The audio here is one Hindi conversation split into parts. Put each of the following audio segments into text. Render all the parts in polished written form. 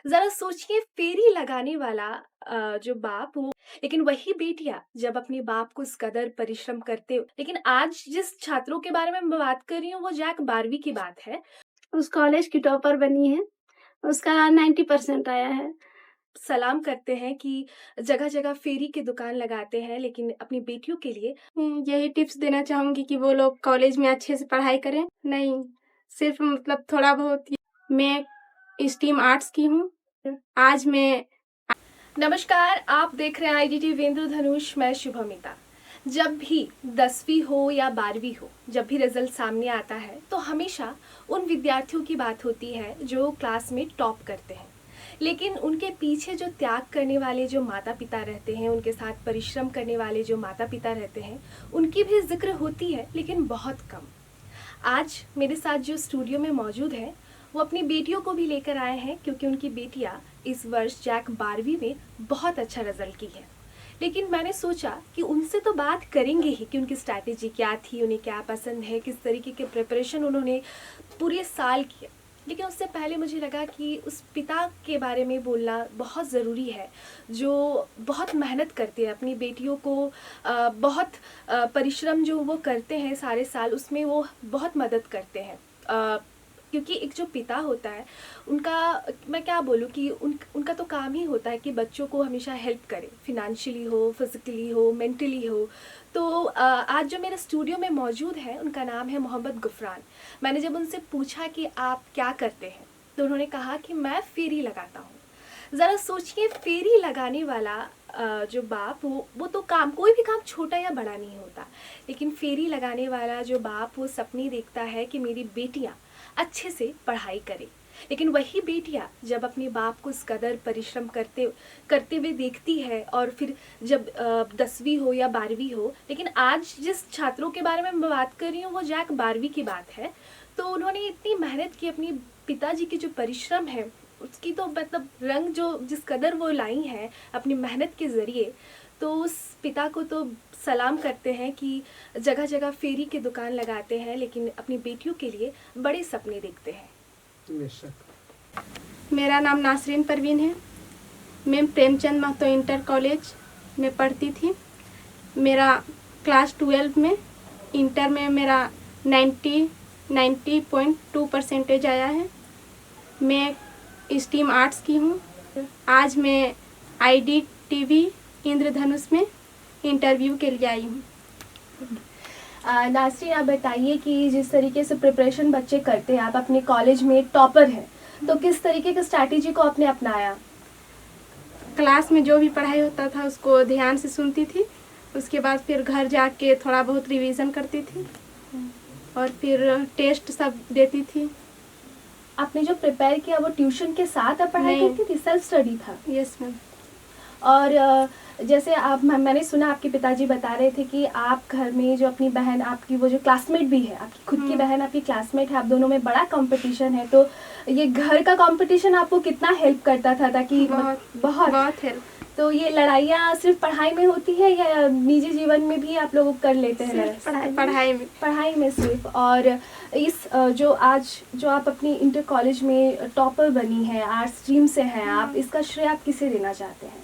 ज़रा सोचिए फेरी लगाने वाला जो बाप हो, लेकिन वही बेटियाँ जब अपने बाप को इस कदर परिश्रम करते लेकिन आज जिस छात्रों के बारे में मैं बात कर रही हूँ वो जैक 12वीं की बात है। उस कॉलेज की टॉपर बनी है। उसका 90% आया है। सलाम करते हैं कि जगह-जगह फेरी की दुकान लगाते हैं लेकिन अपनी बेटियों के लिए यही टिप्स देना चाहूँगी कि वो लोग कॉलेज में अच्छे से पढ़ाई करें। नहीं, सिर्फ मतलब थोड़ा बहुत मैं स्ट्रीम आर्ट्स की हूँ। आज मैं नमस्कार, आप देख रहे हैं आईडीटीवी इंद्रधनुष, मैं शुभमिता। जब भी 10वीं हो या 12वीं हो, जब भी रिजल्ट सामने आता है तो हमेशा उन विद्यार्थियों की बात होती है जो क्लास में टॉप करते हैं। लेकिन उनके पीछे जो त्याग करने वाले जो माता पिता रहते हैं, उनके साथ परिश्रम करने वाले जो माता पिता रहते हैं, उनकी भी जिक्र होती है लेकिन बहुत कम। आज मेरे साथ जो स्टूडियो में मौजूद हैं वो अपनी बेटियों को भी लेकर आए हैं क्योंकि उनकी बेटियां इस वर्ष जैक 12वीं में बहुत अच्छा रिजल्ट की है। लेकिन मैंने सोचा कि उनसे तो बात करेंगे ही कि उनकी स्ट्रैटेजी क्या थी, उन्हें क्या पसंद है, किस तरीके के प्रिपरेशन उन्होंने पूरे साल किया। लेकिन उससे पहले मुझे लगा कि उस पिता के बारे में बोलना बहुत ज़रूरी है जो बहुत मेहनत करते हैं अपनी बेटियों को बहुत परिश्रम जो वो करते हैं सारे साल उसमें वो बहुत मदद करते हैं। क्योंकि एक जो पिता होता है उनका मैं क्या बोलूँ कि उनका तो काम ही होता है कि बच्चों को हमेशा हेल्प करे, फिनेंशियली हो, फिजिकली हो, मेंटली हो। तो आज जो मेरे स्टूडियो में मौजूद है उनका नाम है मोहम्मद गुफरान। मैंने जब उनसे पूछा कि आप क्या करते हैं तो उन्होंने कहा कि मैं फेरी लगाता हूँ। ज़रा सोचिए फेरी लगाने वाला जो बाप वो तो काम कोई भी काम छोटा या बड़ा नहीं होता, लेकिन फेरी लगाने वाला जो बाप वो सपने देखता है कि मेरी बेटियाँ अच्छे से पढ़ाई करें। लेकिन वही बेटियाँ जब अपने बाप को इस कदर परिश्रम करते करते हुए देखती है और फिर जब 10वीं हो या 12वीं हो, लेकिन आज जिस छात्रों के बारे में मैं बात कर रही हूँ वो जैक 12वीं की बात है। तो उन्होंने इतनी मेहनत की, अपनी पिताजी की जो परिश्रम है उसकी तो मतलब रंग जो जिस कदर वो लाई हैं अपनी मेहनत के ज़रिए, तो उस पिता को तो सलाम करते हैं कि जगह जगह फेरी की दुकान लगाते हैं लेकिन अपनी बेटियों के लिए बड़े सपने देखते हैं। मेरा नाम नासरीन परवीन है। मैं प्रेमचंद महतो इंटर कॉलेज में पढ़ती थी। मेरा क्लास 12 में इंटर में मेरा 90.2% आया है। मैं स्ट्रीम आर्ट्स की हूँ। आज मैं आईडीटीवी इंद्रधनुष में इंटरव्यू के लिए आई हूँ। नासरीन, आप बताइए कि जिस तरीके से प्रिपरेशन बच्चे करते हैं, आप अपने कॉलेज में टॉपर हैं, तो किस तरीके की स्ट्रैटेजी को आपने अपनाया? क्लास में जो भी पढ़ाई होता था उसको ध्यान से सुनती थी। उसके बाद फिर घर जाके थोड़ा बहुत रिवीजन करती थी और फिर टेस्ट सब देती थी। आपने जो प्रिपेयर किया वो ट्यूशन के साथ आप पढ़ाई नहीं। करती थी, सेल्फ स्टडी था? Yes ma'am. और जैसे आप मैंने सुना आपके पिताजी बता रहे थे कि आप घर में जो अपनी बहन, आपकी वो जो क्लासमेट भी है, आपकी खुद की बहन आपकी क्लासमेट है, आप दोनों में बड़ा कंपटीशन है, तो ये घर का कंपटीशन आपको कितना हेल्प करता था ताकि बहुत हेल्प। तो ये लड़ाइयाँ सिर्फ पढ़ाई में होती है या निजी जीवन में भी आप लोग कर लेते हैं? पढ़ाई में सिर्फ। और इस जो आज जो आप अपनी इंटर कॉलेज में टॉपर बनी है, आर्ट्स स्ट्रीम से हैं आप, इसका श्रेय आप किसे देना चाहते हैं?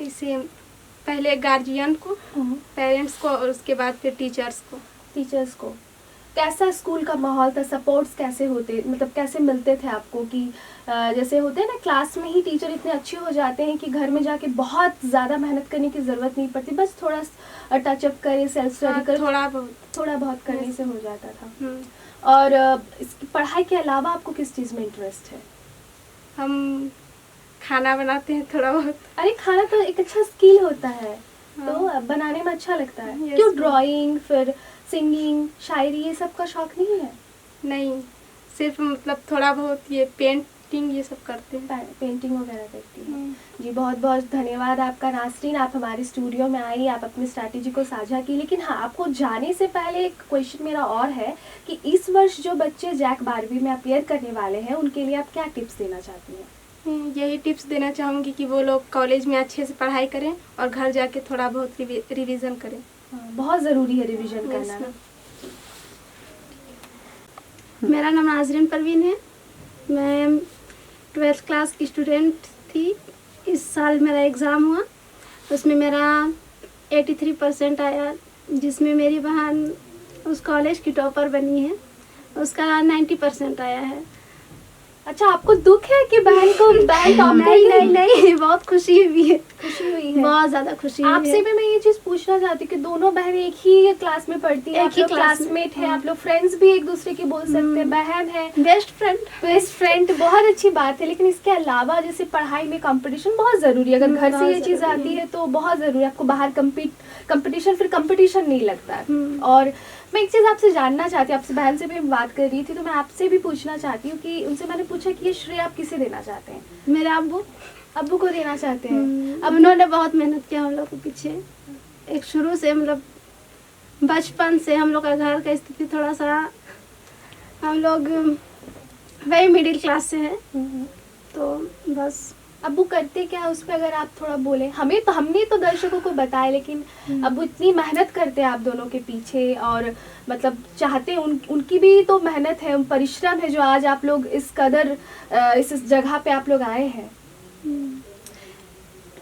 इसे पहले गार्जियन को, पेरेंट्स को और उसके बाद फिर टीचर्स को। कैसा स्कूल का माहौल था? सपोर्ट्स कैसे होते, मतलब कैसे मिलते थे आपको कि जैसे होते हैं ना क्लास में ही टीचर इतने अच्छे हो जाते हैं कि घर में जाके बहुत ज़्यादा मेहनत करने की ज़रूरत नहीं पड़ती, बस थोड़ा टचअप करे, सेल्फ स्टडी करे, थोड़ा बहुत करने से हो जाता था। और इसकी पढ़ाई के अलावा आपको किस चीज़ में इंटरेस्ट है? हम खाना बनाते हैं थोड़ा बहुत। अरे खाना तो एक अच्छा स्किल होता है। तो बनाने में अच्छा लगता है। क्यों ड्राइंग, फिर सिंगिंग, शायरी, ये सब का शौक नहीं है? नहीं, सिर्फ मतलब थोड़ा बहुत ये पेंटिंग ये सब करते हैं। पेंटिंग वगैरह करती हैं। जी बहुत बहुत धन्यवाद आपका नासरीन, आप हमारे स्टूडियो में आई, आप अपनी स्ट्रैटेजी को साझा की। लेकिन हाँ, आपको जाने से पहले एक क्वेश्चन मेरा और है कि इस वर्ष जो बच्चे जैक 12वीं में अपियर करने वाले हैं उनके लिए आप क्या टिप्स देना चाहती हैं? यही टिप्स देना चाहूँगी कि वो लोग कॉलेज में अच्छे से पढ़ाई करें और घर जाके थोड़ा बहुत रिवीजन करें। बहुत ज़रूरी है रिवीजन करना। मेरा नाम नाजरीन परवीन है। मैं ट्वेल्थ क्लास की स्टूडेंट थी। इस साल मेरा एग्ज़ाम हुआ, उसमें मेरा 83% आया, जिसमें मेरी बहन उस कॉलेज की टॉपर बनी है, उसका 90% आया है। अच्छा, आपको दुख है कि बहन को बहन टॉप कर नहीं गई? नहीं नहीं, बहुत खुशी हुई है, खुशी हुई है। बहुत ज़्यादा खुशी हुई आपसे है। भी मैं ये चीज पूछना चाहती हूँ कि दोनों बहन एक ही क्लास में पढ़ती हैं, एक आप ही लोग क्लास में। क्लासमेट हैं, आप लोग फ्रेंड्स भी एक दूसरे की बोल सकते हैं, बहन है, बेस्ट फ्रेंड। बेस्ट फ्रेंड, बहुत अच्छी बात है। लेकिन इसके अलावा जैसे पढ़ाई में कंपटीशन बहुत जरूरी है, अगर घर से बहुत ये चीज ज़रूरी आती है। है तो बहुत जरूरी है, आपको बाहर कंपटीशन फिर कंपटीशन नहीं लगता है। हम्म। और मैं एक चीज आपसे जानना चाहती हूँ, आपसे बहन से भी बात कर रही थी तो मैं आपसे भी पूछना चाहती हूँ कि उनसे मैंने पूछा कि ये श्रेय आप किसे देना चाहते हैं? मेरे अब्बू, अब्बू को देना चाहते हैं। अब उन्होंने बहुत मेहनत किया हम लोग के पीछे। एक शुरू से मतलब बचपन से हम लोग का घर का स्थिति थोड़ा सा, हम लोग वही मिडिल क्लास से है, तो बस। अब्बू करते क्या है उस पर अगर आप थोड़ा बोले? हमने तो दर्शकों को बताया, लेकिन अब्बू इतनी मेहनत करते हैं आप दोनों के पीछे, और मतलब चाहते हैं उनकी भी तो मेहनत है, परिश्रम है, जो आज आप लोग इस कदर इस जगह पे आप लोग आए हैं।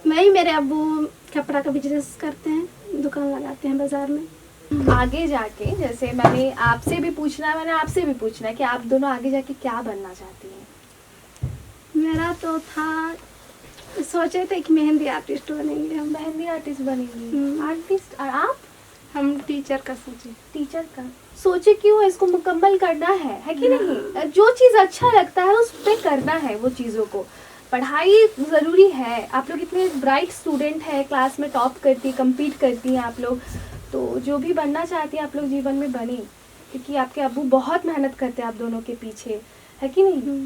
वही मेरे अब्बू कपड़ा का बिजनेस करते हैं, दुकान लगाते हैं बाजार में। आगे जाके जैसे मैंने आपसे भी पूछना है कि आप दोनों आगे जाके क्या बनना चाहती हैं? मेरा तो था, सोचे थे कि मेहंदी आर्टिस्ट बनेंगे हम। मेहंदी आर्टिस्ट बनेंगी। आर्टिस्ट? और आप? हम टीचर का सोचे। टीचर का सोचे क्यों है? इसको मुकम्मल करना है कि नहीं? जो चीज़ अच्छा लगता है उस पे करना है वो चीज़ों को। पढ़ाई ज़रूरी है, आप लोग इतने ब्राइट स्टूडेंट हैं, क्लास में टॉप करती, compete करती हैं आप लोग, तो जो भी बनना चाहती हैं आप लोग जीवन में बने, क्योंकि आपके अब्बू बहुत मेहनत करते हैं आप दोनों के पीछे, है कि नहीं?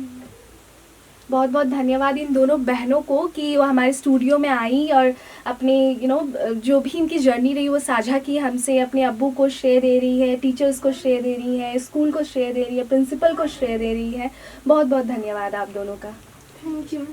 बहुत बहुत धन्यवाद इन दोनों बहनों को कि वो हमारे स्टूडियो में आई और अपने जो भी इनकी जर्नी रही वो साझा की हमसे, अपने अब्बू को श्रेय दे रही है, टीचर्स को श्रेय दे रही है, स्कूल को श्रेय दे रही है, प्रिंसिपल को श्रेय दे रही है। बहुत बहुत धन्यवाद आप दोनों का। Thank you.